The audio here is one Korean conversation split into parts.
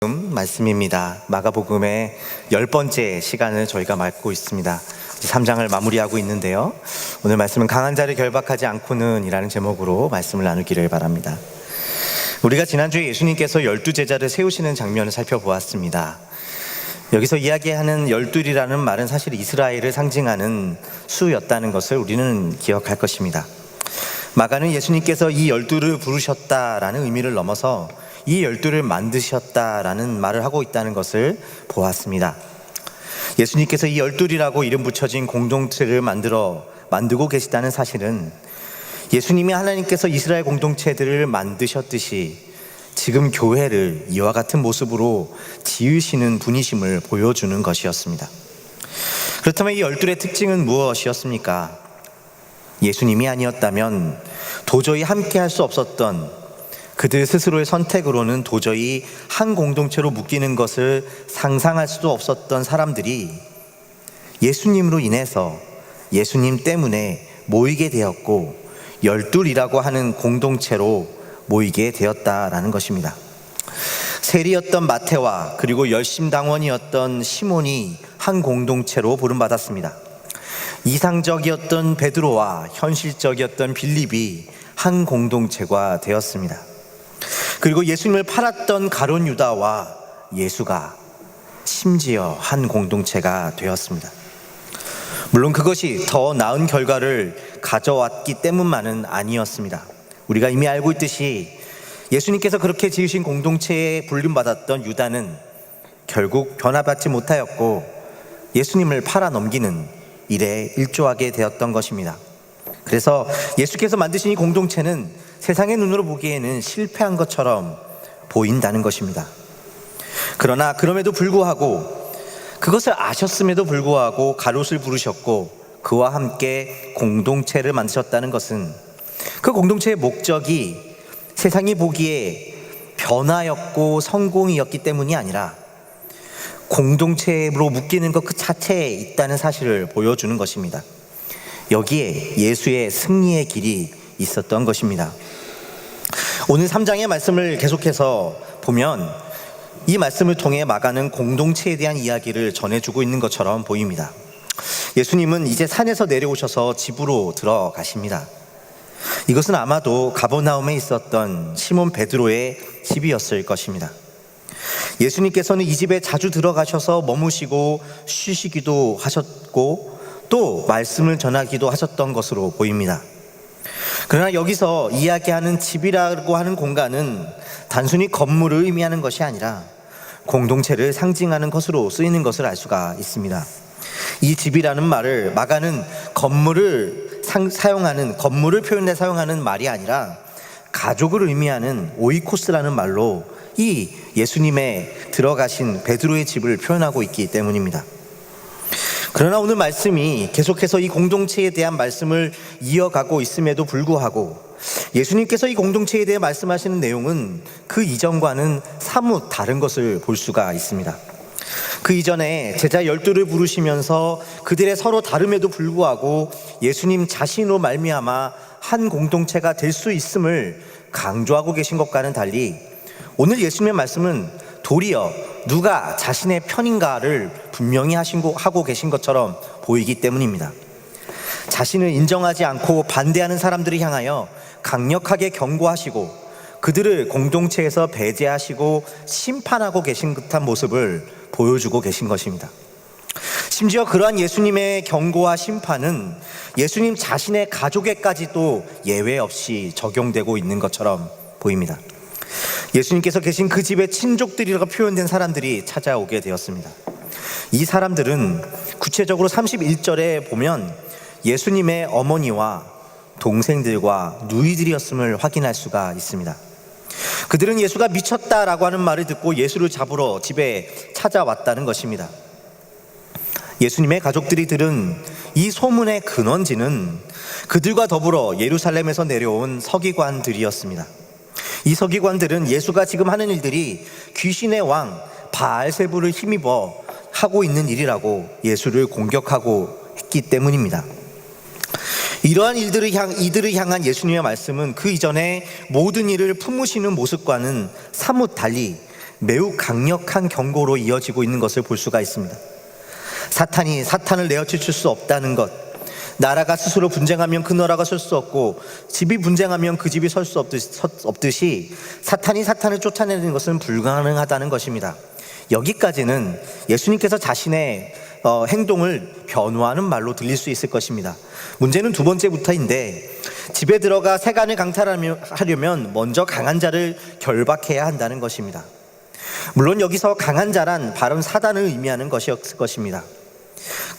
말씀입니다. 마가복음의 10번째 시간을 저희가 맡고 있습니다. 3장을 마무리하고 있는데요, 오늘 말씀은 강한 자를 결박하지 않고는 이라는 제목으로 말씀을 나누기를 바랍니다. 우리가 지난주에 예수님께서 12제자를 세우시는 장면을 살펴보았습니다. 여기서 이야기하는 12이라는 말은 사실 이스라엘을 상징하는 수였다는 것을 우리는 기억할 것입니다. 마가는 예수님께서 이 12를 부르셨다라는 의미를 넘어서 이 12를 만드셨다라는 말을 하고 있다는 것을 보았습니다. 예수님께서 이 12이라고 이름 붙여진 공동체를 만들고 계시다는 사실은 예수님이 하나님께서 이스라엘 공동체들을 만드셨듯이 지금 교회를 이와 같은 모습으로 지으시는 분이심을 보여주는 것이었습니다. 그렇다면 이 12의 특징은 무엇이었습니까? 예수님이 아니었다면 도저히 함께 할 수 없었던 그들 스스로의 선택으로는 도저히 한 공동체로 묶이는 것을 상상할 수도 없었던 사람들이 예수님으로 인해서, 예수님 때문에 모이게 되었고 12이라고 하는 공동체로 모이게 되었다라는 것입니다. 세리였던 마태와 그리고 열심당원이었던 시몬이 한 공동체로 부름받았습니다. 이상적이었던 베드로와 현실적이었던 빌립이 한 공동체가 되었습니다. 그리고 예수님을 팔았던 가룟 유다와 예수가 심지어 한 공동체가 되었습니다. 물론 그것이 더 나은 결과를 가져왔기 때문만은 아니었습니다. 우리가 이미 알고 있듯이 예수님께서 그렇게 지으신 공동체에 불림받았던 유다는 결국 변화받지 못하였고 예수님을 팔아넘기는 일에 일조하게 되었던 것입니다. 그래서 예수께서 만드신 이 공동체는 세상의 눈으로 보기에는 실패한 것처럼 보인다는 것입니다. 그러나 그럼에도 불구하고, 그것을 아셨음에도 불구하고 가롯을 부르셨고 그와 함께 공동체를 만드셨다는 것은 그 공동체의 목적이 세상이 보기에 변화였고 성공이었기 때문이 아니라 공동체로 묶이는 것 그 자체에 있다는 사실을 보여주는 것입니다. 여기에 예수의 승리의 길이 있었던 것입니다. 오늘 3장의 말씀을 계속해서 보면 이 말씀을 통해 마가는 공동체에 대한 이야기를 전해주고 있는 것처럼 보입니다. 예수님은 이제 산에서 내려오셔서 집으로 들어가십니다. 이것은 아마도 가버나움에 있었던 시몬 베드로의 집이었을 것입니다. 예수님께서는 이 집에 자주 들어가셔서 머무시고 쉬시기도 하셨고 또 말씀을 전하기도 하셨던 것으로 보입니다. 그러나 여기서 이야기하는 집이라고 하는 공간은 단순히 건물을 의미하는 것이 아니라 공동체를 상징하는 것으로 쓰이는 것을 알 수가 있습니다. 이 집이라는 말을 마가는 건물을 표현해 사용하는 말이 아니라 가족을 의미하는 오이코스라는 말로 이 예수님의 들어가신 베드로의 집을 표현하고 있기 때문입니다. 그러나 오늘 말씀이 계속해서 이 공동체에 대한 말씀을 이어가고 있음에도 불구하고 예수님께서 이 공동체에 대해 말씀하시는 내용은 그 이전과는 사뭇 다른 것을 볼 수가 있습니다. 그 이전에 제자 12를 부르시면서 그들의 서로 다름에도 불구하고 예수님 자신으로 말미암아 한 공동체가 될 수 있음을 강조하고 계신 것과는 달리 오늘 예수님의 말씀은 도리어 누가 자신의 편인가를 분명히 하고 계신 것처럼 보이기 때문입니다. 자신을 인정하지 않고 반대하는 사람들을 향하여 강력하게 경고하시고 그들을 공동체에서 배제하시고 심판하고 계신 듯한 모습을 보여주고 계신 것입니다. 심지어 그러한 예수님의 경고와 심판은 예수님 자신의 가족에까지도 예외 없이 적용되고 있는 것처럼 보입니다. 예수님께서 계신 그 집의 친족들이라고 표현된 사람들이 찾아오게 되었습니다. 이 사람들은 구체적으로 31절에 보면 예수님의 어머니와 동생들과 누이들이었음을 확인할 수가 있습니다. 그들은 예수가 미쳤다라고 하는 말을 듣고 예수를 잡으러 집에 찾아왔다는 것입니다. 예수님의 가족들이 들은 이 소문의 근원지는 그들과 더불어 예루살렘에서 내려온 서기관들이었습니다. 이 서기관들은 예수가 지금 하는 일들이 귀신의 왕 바알세불을 힘입어 하고 있는 일이라고 예수를 공격하고 했기 때문입니다. 이러한 이들을 향한 예수님의 말씀은 그 이전에 모든 일을 품으시는 모습과는 사뭇 달리 매우 강력한 경고로 이어지고 있는 것을 볼 수가 있습니다. 사탄이 사탄을 내어치칠 수 없다는 것, 나라가 스스로 분쟁하면 그 나라가 설 수 없고 집이 분쟁하면 그 집이 설 수 없듯이 사탄이 사탄을 쫓아내는 것은 불가능하다는 것입니다. 여기까지는 예수님께서 자신의 행동을 변호하는 말로 들릴 수 있을 것입니다. 문제는 두 번째부터인데, 집에 들어가 세간을 강탈하려면 먼저 강한 자를 결박해야 한다는 것입니다. 물론 여기서 강한 자란 바로 사단을 의미하는 것이었을 것입니다.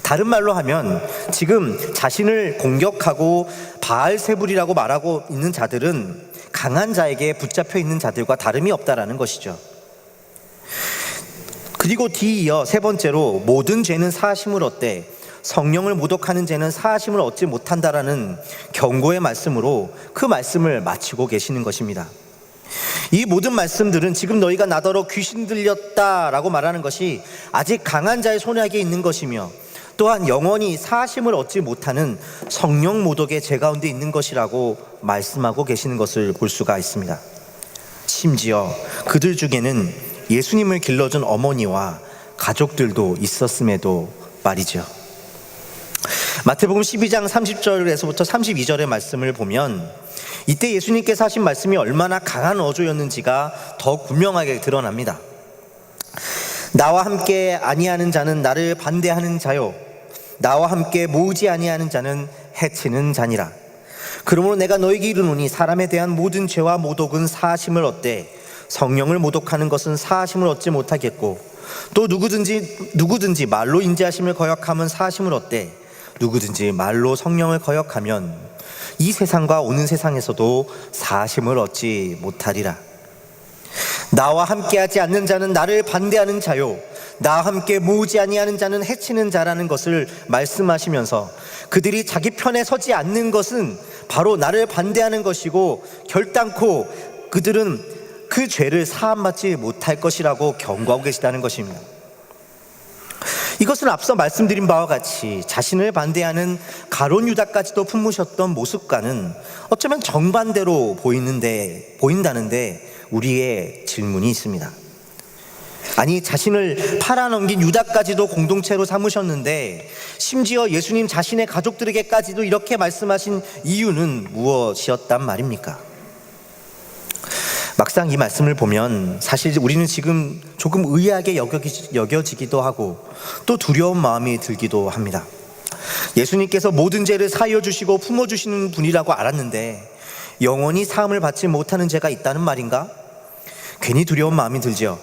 다른 말로 하면 지금 자신을 공격하고 바알세불이라고 말하고 있는 자들은 강한 자에게 붙잡혀 있는 자들과 다름이 없다라는 것이죠. 그리고 뒤이어 세 번째로 모든 죄는 사하심을 얻되 성령을 모독하는 죄는 사하심을 얻지 못한다라는 경고의 말씀으로 그 말씀을 마치고 계시는 것입니다. 이 모든 말씀들은 지금 너희가 나더러 귀신 들렸다라고 말하는 것이 아직 강한 자의 손아귀에 있는 것이며, 또한 영원히 사하심을 얻지 못하는 성령 모독의 죄 가운데 있는 것이라고 말씀하고 계시는 것을 볼 수가 있습니다. 심지어 그들 중에는 예수님을 길러준 어머니와 가족들도 있었음에도 말이죠. 마태복음 12장 30절에서부터 32절의 말씀을 보면 이때 예수님께서 하신 말씀이 얼마나 강한 어조였는지가 더 분명하게 드러납니다. 나와 함께 아니하는 자는 나를 반대하는 자요, 나와 함께 모으지 아니하는 자는 해치는 자니라. 그러므로 내가 너에게 이르노니 사람에 대한 모든 죄와 모독은 사하심을 얻되 성령을 모독하는 것은 사하심을 얻지 못하겠고, 또 누구든지 말로 인자하심을 거역하면 사하심을 얻되 누구든지 말로 성령을 거역하면 이 세상과 오는 세상에서도 사하심을 얻지 못하리라. 나와 함께하지 않는 자는 나를 반대하는 자요, 나와 함께 모으지 아니하는 자는 해치는 자라는 것을 말씀하시면서 그들이 자기 편에 서지 않는 것은 바로 나를 반대하는 것이고 결단코 그들은 그 죄를 사함받지 못할 것이라고 경고하고 계시다는 것입니다. 이것은 앞서 말씀드린 바와 같이 자신을 반대하는 가룟 유다까지도 품으셨던 모습과는 어쩌면 정반대로 보인다는데 우리의 질문이 있습니다. 아니, 자신을 팔아넘긴 유다까지도 공동체로 삼으셨는데 심지어 예수님 자신의 가족들에게까지도 이렇게 말씀하신 이유는 무엇이었단 말입니까? 막상 이 말씀을 보면 사실 우리는 지금 조금 의아하게 여겨지기도 하고 또 두려운 마음이 들기도 합니다. 예수님께서 모든 죄를 사하여 주시고 품어주시는 분이라고 알았는데 영원히 사함을 받지 못하는 죄가 있다는 말인가? 괜히 두려운 마음이 들죠.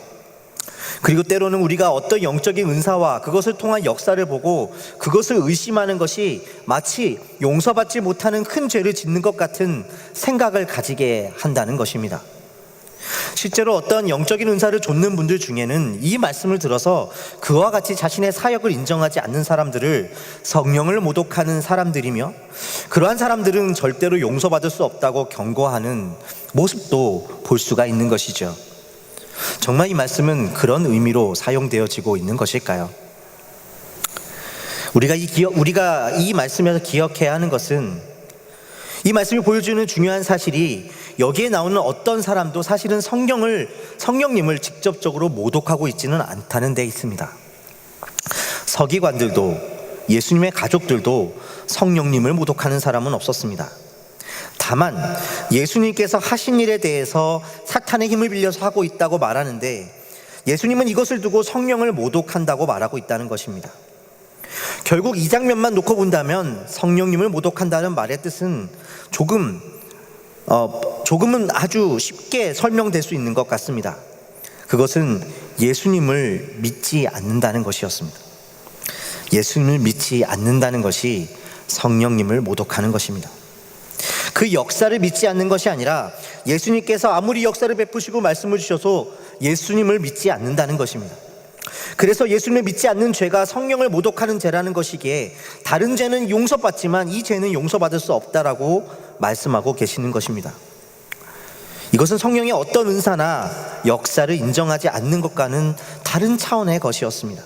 그리고 때로는 우리가 어떤 영적인 은사와 그것을 통한 역사를 보고 그것을 의심하는 것이 마치 용서받지 못하는 큰 죄를 짓는 것 같은 생각을 가지게 한다는 것입니다. 실제로 어떤 영적인 은사를 좇는 분들 중에는 이 말씀을 들어서 그와 같이 자신의 사역을 인정하지 않는 사람들을 성령을 모독하는 사람들이며, 그러한 사람들은 절대로 용서받을 수 없다고 경고하는 모습도 볼 수가 있는 것이죠. 정말 이 말씀은 그런 의미로 사용되어지고 있는 것일까요? 우리가 이 말씀에서 기억해야 하는 것은, 이 말씀이 보여주는 중요한 사실이 여기에 나오는 어떤 사람도 사실은 성령님을 직접적으로 모독하고 있지는 않다는 데 있습니다. 서기관들도 예수님의 가족들도 성령님을 모독하는 사람은 없었습니다. 다만 예수님께서 하신 일에 대해서 사탄의 힘을 빌려서 하고 있다고 말하는데 예수님은 이것을 두고 성령을 모독한다고 말하고 있다는 것입니다. 결국 이 장면만 놓고 본다면 성령님을 모독한다는 말의 뜻은 조금은 아주 쉽게 설명될 수 있는 것 같습니다. 그것은 예수님을 믿지 않는다는 것이었습니다. 예수님을 믿지 않는다는 것이 성령님을 모독하는 것입니다. 그 역사를 믿지 않는 것이 아니라 예수님께서 아무리 역사를 베푸시고 말씀을 주셔서 예수님을 믿지 않는다는 것입니다. 그래서 예수님을 믿지 않는 죄가 성령을 모독하는 죄라는 것이기에 다른 죄는 용서받지만 이 죄는 용서받을 수 없다라고 말씀하고 계시는 것입니다. 이것은 성령의 어떤 은사나 역사를 인정하지 않는 것과는 다른 차원의 것이었습니다.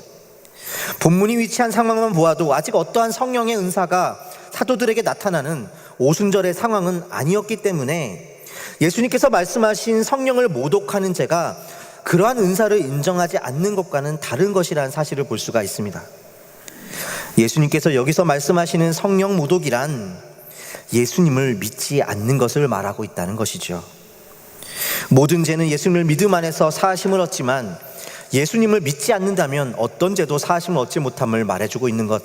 본문이 위치한 상황만 보아도 아직 어떠한 성령의 은사가 사도들에게 나타나는 오순절의 상황은 아니었기 때문에 예수님께서 말씀하신 성령을 모독하는 죄가 그러한 은사를 인정하지 않는 것과는 다른 것이라는 사실을 볼 수가 있습니다. 예수님께서 여기서 말씀하시는 성령 모독이란 예수님을 믿지 않는 것을 말하고 있다는 것이죠. 모든 죄는 예수님을 믿음 안에서 사하심을 얻지만 예수님을 믿지 않는다면 어떤 죄도 사하심을 얻지 못함을 말해주고 있는 것.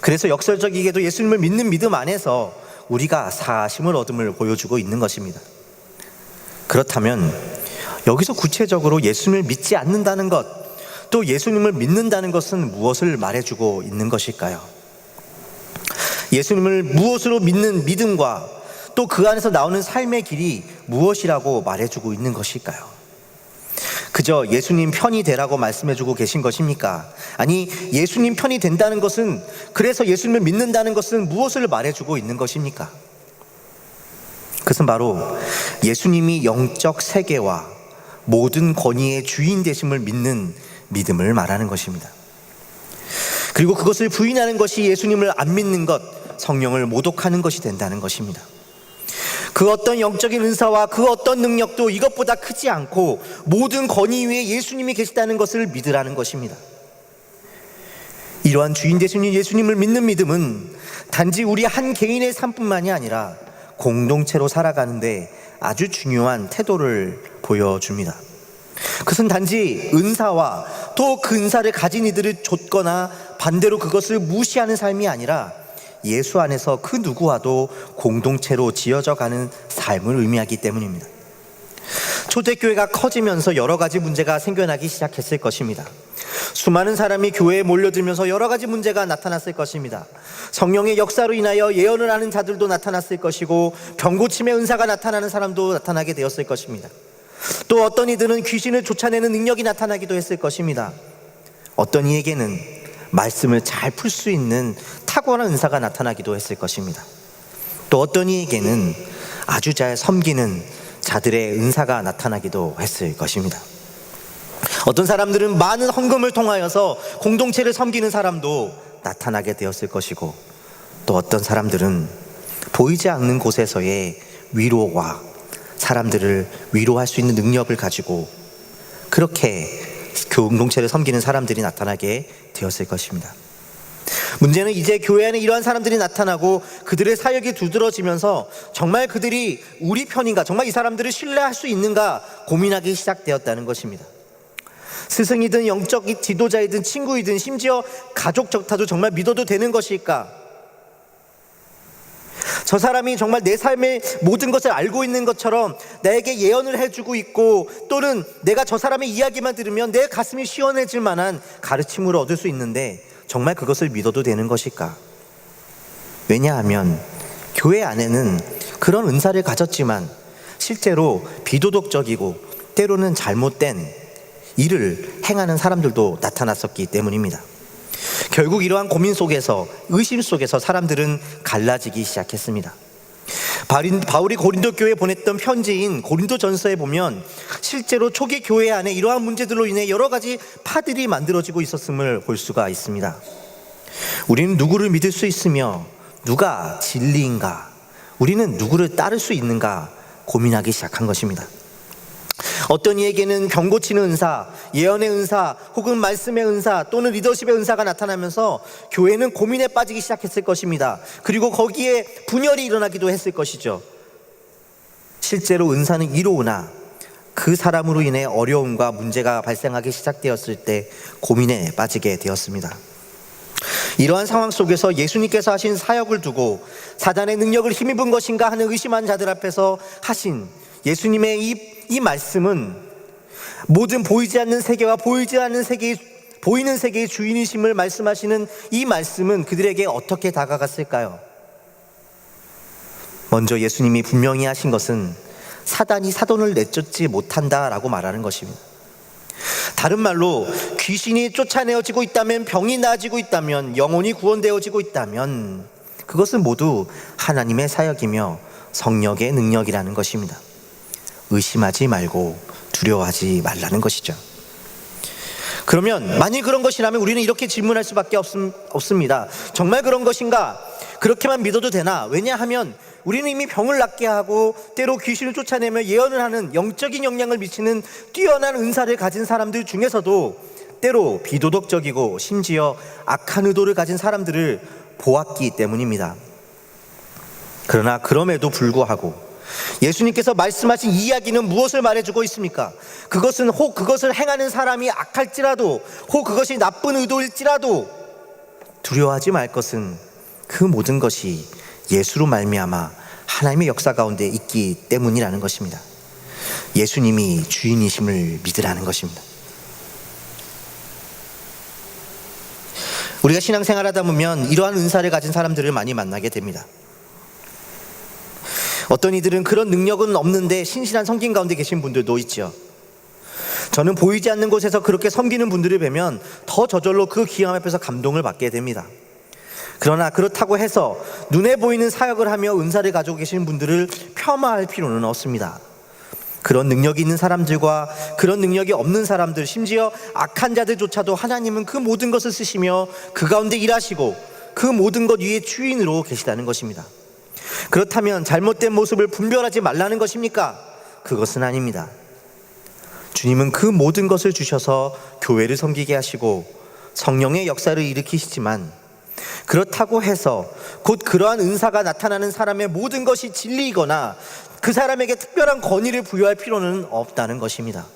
그래서 역설적이게도 예수님을 믿는 믿음 안에서 우리가 사하심을 얻음을 보여주고 있는 것입니다. 그렇다면 여기서 구체적으로 예수님을 믿지 않는다는 것, 또 예수님을 믿는다는 것은 무엇을 말해주고 있는 것일까요? 예수님을 무엇으로 믿는 믿음과 또 그 안에서 나오는 삶의 길이 무엇이라고 말해주고 있는 것일까요? 그저 예수님 편이 되라고 말씀해주고 계신 것입니까? 아니, 예수님 편이 된다는 것은, 그래서 예수님을 믿는다는 것은 무엇을 말해주고 있는 것입니까? 그것은 바로 예수님이 영적 세계와 모든 권위의 주인 되심을 믿는 믿음을 말하는 것입니다. 그리고 그것을 부인하는 것이 예수님을 안 믿는 것, 성령을 모독하는 것이 된다는 것입니다. 그 어떤 영적인 은사와 그 어떤 능력도 이것보다 크지 않고 모든 권위 위에 예수님이 계시다는 것을 믿으라는 것입니다. 이러한 주인 되신 예수님을 믿는 믿음은 단지 우리 한 개인의 삶뿐만이 아니라 공동체로 살아가는데 아주 중요한 태도를 보여줍니다. 그것은 단지 은사와 또 그 은사를 가진 이들을 좇거나 반대로 그것을 무시하는 삶이 아니라 예수 안에서 그 누구와도 공동체로 지어져 가는 삶을 의미하기 때문입니다. 초대교회가 커지면서 여러 가지 문제가 생겨나기 시작했을 것입니다. 수많은 사람이 교회에 몰려들면서 여러 가지 문제가 나타났을 것입니다. 성령의 역사로 인하여 예언을 하는 자들도 나타났을 것이고 병고침의 은사가 나타나는 사람도 나타나게 되었을 것입니다. 또 어떤 이들은 귀신을 쫓아내는 능력이 나타나기도 했을 것입니다. 어떤 이에게는 말씀을 잘 풀 수 있는 탁월한 은사가 나타나기도 했을 것입니다. 또 어떤 이에게는 아주 잘 섬기는 자들의 은사가 나타나기도 했을 것입니다. 어떤 사람들은 많은 헌금을 통하여서 공동체를 섬기는 사람도 나타나게 되었을 것이고, 또 어떤 사람들은 보이지 않는 곳에서의 위로와 사람들을 위로할 수 있는 능력을 가지고 그렇게 공동체를 섬기는 사람들이 나타나게 되었을 것입니다. 문제는 이제 교회 안에 이러한 사람들이 나타나고 그들의 사역이 두드러지면서 정말 그들이 우리 편인가, 정말 이 사람들을 신뢰할 수 있는가 고민하기 시작되었다는 것입니다. 스승이든 영적 지도자이든 친구이든 심지어 가족조차도 정말 믿어도 되는 것일까? 저 사람이 정말 내 삶의 모든 것을 알고 있는 것처럼 나에게 예언을 해주고 있고, 또는 내가 저 사람의 이야기만 들으면 내 가슴이 시원해질 만한 가르침을 얻을 수 있는데 정말 그것을 믿어도 되는 것일까? 왜냐하면 교회 안에는 그런 은사를 가졌지만 실제로 비도덕적이고 때로는 잘못된 일을 행하는 사람들도 나타났었기 때문입니다. 결국 이러한 고민 속에서, 의심 속에서 사람들은 갈라지기 시작했습니다. 바울이 고린도 교회에 보냈던 편지인 고린도전서에 보면 실제로 초기 교회 안에 이러한 문제들로 인해 여러 가지 파들이 만들어지고 있었음을 볼 수가 있습니다. 우리는 누구를 믿을 수 있으며 누가 진리인가, 우리는 누구를 따를 수 있는가 고민하기 시작한 것입니다. 어떤 이에게는 병고치는 은사, 예언의 은사, 혹은 말씀의 은사, 또는 리더십의 은사가 나타나면서 교회는 고민에 빠지기 시작했을 것입니다. 그리고 거기에 분열이 일어나기도 했을 것이죠. 실제로 은사는 이로우나 그 사람으로 인해 어려움과 문제가 발생하기 시작되었을 때 고민에 빠지게 되었습니다. 이러한 상황 속에서 예수님께서 하신 사역을 두고 사단의 능력을 힘입은 것인가 하는 의심한 자들 앞에서 하신 예수님의 이 말씀은 모든 보이지 않는 세계와 보이는 세계의 주인이심을 말씀하시는 이 말씀은 그들에게 어떻게 다가갔을까요? 먼저 예수님이 분명히 하신 것은 사단이 사돈을 내쫓지 못한다라고 말하는 것입니다. 다른 말로 귀신이 쫓아내어지고 있다면, 병이 나아지고 있다면, 영혼이 구원되어지고 있다면 그것은 모두 하나님의 사역이며 성령의 능력이라는 것입니다. 의심하지 말고 두려워하지 말라는 것이죠. 그러면 만일 그런 것이라면 우리는 이렇게 질문할 수밖에 없습니다. 정말 그런 것인가? 그렇게만 믿어도 되나? 왜냐하면 우리는 이미 병을 낫게 하고 때로 귀신을 쫓아내며 예언을 하는 영적인 영향을 미치는 뛰어난 은사를 가진 사람들 중에서도 때로 비도덕적이고 심지어 악한 의도를 가진 사람들을 보았기 때문입니다. 그러나 그럼에도 불구하고 예수님께서 말씀하신 이야기는 무엇을 말해주고 있습니까? 그것은 혹 그것을 행하는 사람이 악할지라도, 혹 그것이 나쁜 의도일지라도 두려워하지 말 것은 그 모든 것이 예수로 말미암아 하나님의 역사 가운데 있기 때문이라는 것입니다. 예수님이 주인이심을 믿으라는 것입니다. 우리가 신앙생활하다 보면 이러한 은사를 가진 사람들을 많이 만나게 됩니다. 어떤 이들은 그런 능력은 없는데 신실한 섬김 가운데 계신 분들도 있죠. 저는 보이지 않는 곳에서 그렇게 섬기는 분들을 뵈면 더 저절로 그 귀함 앞에서 감동을 받게 됩니다. 그러나 그렇다고 해서 눈에 보이는 사역을 하며 은사를 가지고 계신 분들을 폄하할 필요는 없습니다. 그런 능력이 있는 사람들과 그런 능력이 없는 사람들, 심지어 악한 자들조차도 하나님은 그 모든 것을 쓰시며 그 가운데 일하시고 그 모든 것 위에 주인으로 계시다는 것입니다. 그렇다면 잘못된 모습을 분별하지 말라는 것입니까? 그것은 아닙니다. 주님은 그 모든 것을 주셔서 교회를 섬기게 하시고 성령의 역사를 일으키시지만, 그렇다고 해서 곧 그러한 은사가 나타나는 사람의 모든 것이 진리이거나 그 사람에게 특별한 권위를 부여할 필요는 없다는 것입니다.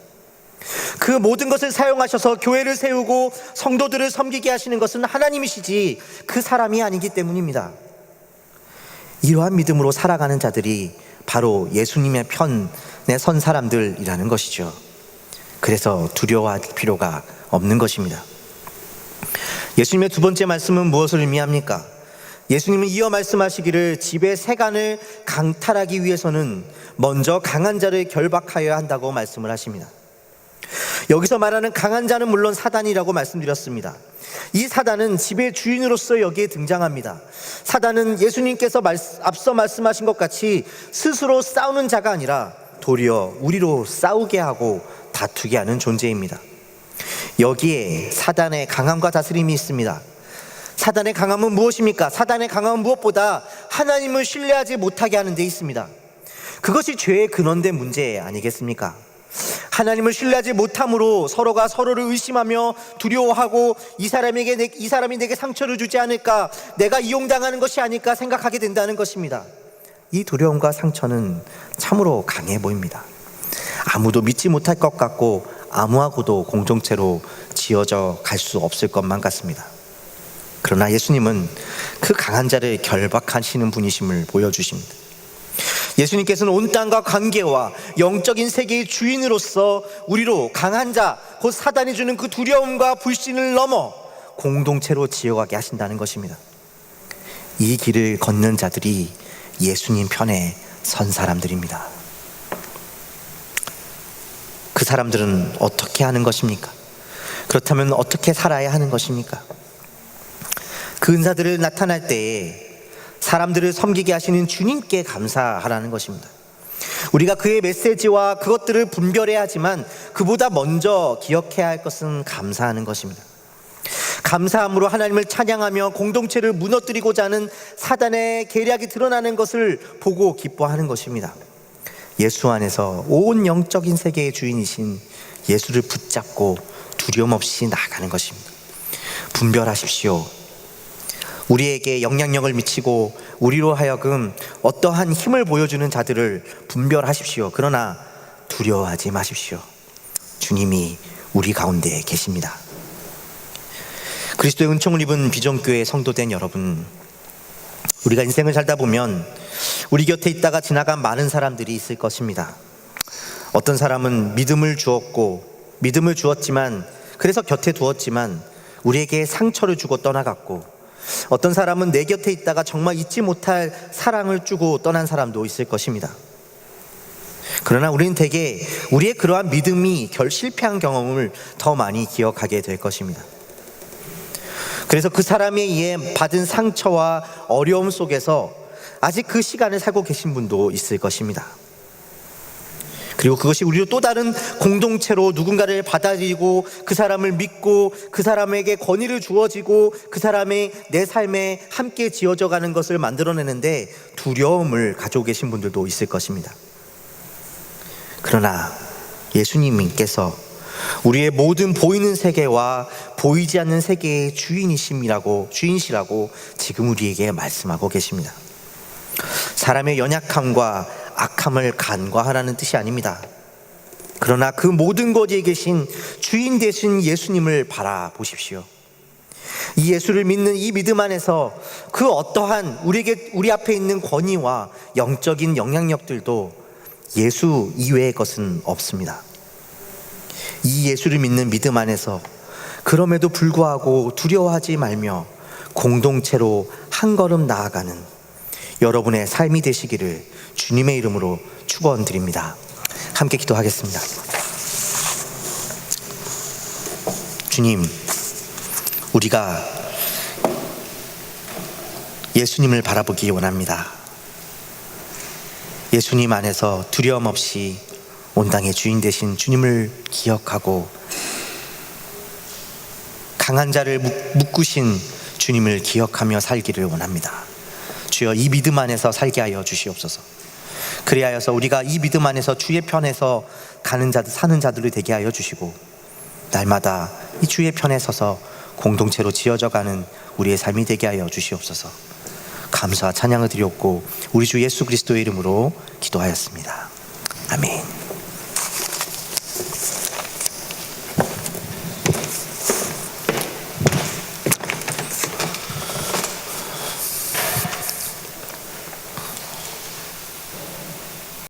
그 모든 것을 사용하셔서 교회를 세우고 성도들을 섬기게 하시는 것은 하나님이시지 그 사람이 아니기 때문입니다. 이러한 믿음으로 살아가는 자들이 바로 예수님의 편에 선 사람들이라는 것이죠. 그래서 두려워할 필요가 없는 것입니다. 예수님의 두 번째 말씀은 무엇을 의미합니까? 예수님은 이어 말씀하시기를 집의 세간을 강탈하기 위해서는 먼저 강한 자를 결박하여야 한다고 말씀을 하십니다. 여기서 말하는 강한 자는 물론 사단이라고 말씀드렸습니다. 이 사단은 집의 주인으로서 여기에 등장합니다. 사단은 예수님께서 앞서 말씀하신 것 같이 스스로 싸우는 자가 아니라 도리어 우리로 싸우게 하고 다투게 하는 존재입니다. 여기에 사단의 강함과 다스림이 있습니다. 사단의 강함은 무엇입니까? 사단의 강함은 무엇보다 하나님을 신뢰하지 못하게 하는 데 있습니다. 그것이 죄의 근원된 문제 아니겠습니까? 하나님을 신뢰하지 못함으로 서로가 서로를 의심하며 두려워하고 이 사람이 내게 상처를 주지 않을까, 내가 이용당하는 것이 아닐까 생각하게 된다는 것입니다. 이 두려움과 상처는 참으로 강해 보입니다. 아무도 믿지 못할 것 같고 아무하고도 공동체로 지어져 갈 수 없을 것만 같습니다. 그러나 예수님은 그 강한 자를 결박하시는 분이심을 보여주십니다. 예수님께서는 온 땅과 관계와 영적인 세계의 주인으로서 우리로 강한 자, 곧 사단이 주는 그 두려움과 불신을 넘어 공동체로 지어가게 하신다는 것입니다. 이 길을 걷는 자들이 예수님 편에 선 사람들입니다. 그 사람들은 어떻게 하는 것입니까? 그렇다면 어떻게 살아야 하는 것입니까? 그 은사들을 나타날 때에 사람들을 섬기게 하시는 주님께 감사하라는 것입니다. 우리가 그의 메시지와 그것들을 분별해야 하지만 그보다 먼저 기억해야 할 것은 감사하는 것입니다. 감사함으로 하나님을 찬양하며 공동체를 무너뜨리고자 하는 사단의 계략이 드러나는 것을 보고 기뻐하는 것입니다. 예수 안에서 온 영적인 세계의 주인이신 예수를 붙잡고 두려움 없이 나아가는 것입니다. 분별하십시오. 우리에게 영향력을 미치고 우리로 하여금 어떠한 힘을 보여주는 자들을 분별하십시오. 그러나 두려워하지 마십시오. 주님이 우리 가운데 계십니다. 그리스도의 은총을 입은 비전교회 성도된 여러분, 우리가 인생을 살다 보면 우리 곁에 있다가 지나간 많은 사람들이 있을 것입니다. 어떤 사람은 믿음을 주었지만, 그래서 곁에 두었지만 우리에게 상처를 주고 떠나갔고, 어떤 사람은 내 곁에 있다가 정말 잊지 못할 사랑을 주고 떠난 사람도 있을 것입니다. 그러나 우리는 대개 우리의 그러한 믿음이 실패한 경험을 더 많이 기억하게 될 것입니다. 그래서 그 사람에 의해 받은 상처와 어려움 속에서 아직 그 시간을 살고 계신 분도 있을 것입니다. 그리고 그것이 우리로 또 다른 공동체로 누군가를 받아들이고 그 사람을 믿고 그 사람에게 권위를 주어지고 그 사람의 내 삶에 함께 지어져 가는 것을 만들어내는데 두려움을 가지고 계신 분들도 있을 것입니다. 그러나 예수님께서 우리의 모든 보이는 세계와 보이지 않는 세계의 주인이시라고 지금 우리에게 말씀하고 계십니다. 사람의 연약함과 악함을 간과하라는 뜻이 아닙니다. 그러나 그 모든 것에 계신 주인 되신 예수님을 바라보십시오. 이 예수를 믿는 이 믿음 안에서 그 어떠한 우리 앞에 있는 권위와 영적인 영향력들도 예수 이외의 것은 없습니다. 이 예수를 믿는 믿음 안에서 그럼에도 불구하고 두려워하지 말며 공동체로 한 걸음 나아가는 여러분의 삶이 되시기를 주님의 이름으로 축원드립니다. 함께 기도하겠습니다. 주님, 우리가 예수님을 바라보기 원합니다. 예수님 안에서 두려움 없이 온 땅의 주인 되신 주님을 기억하고 강한 자를 묶으신 주님을 기억하며 살기를 원합니다. 주여, 이 믿음 안에서 살게 하여 주시옵소서. 그리하여서 우리가 이 믿음 안에서 주의 편에서 사는 자들이 되게 하여 주시고 날마다 이 주의 편에 서서 공동체로 지어져가는 우리의 삶이 되게 하여 주시옵소서. 감사와 찬양을 드렸고 우리 주 예수 그리스도의 이름으로 기도하였습니다. 아멘.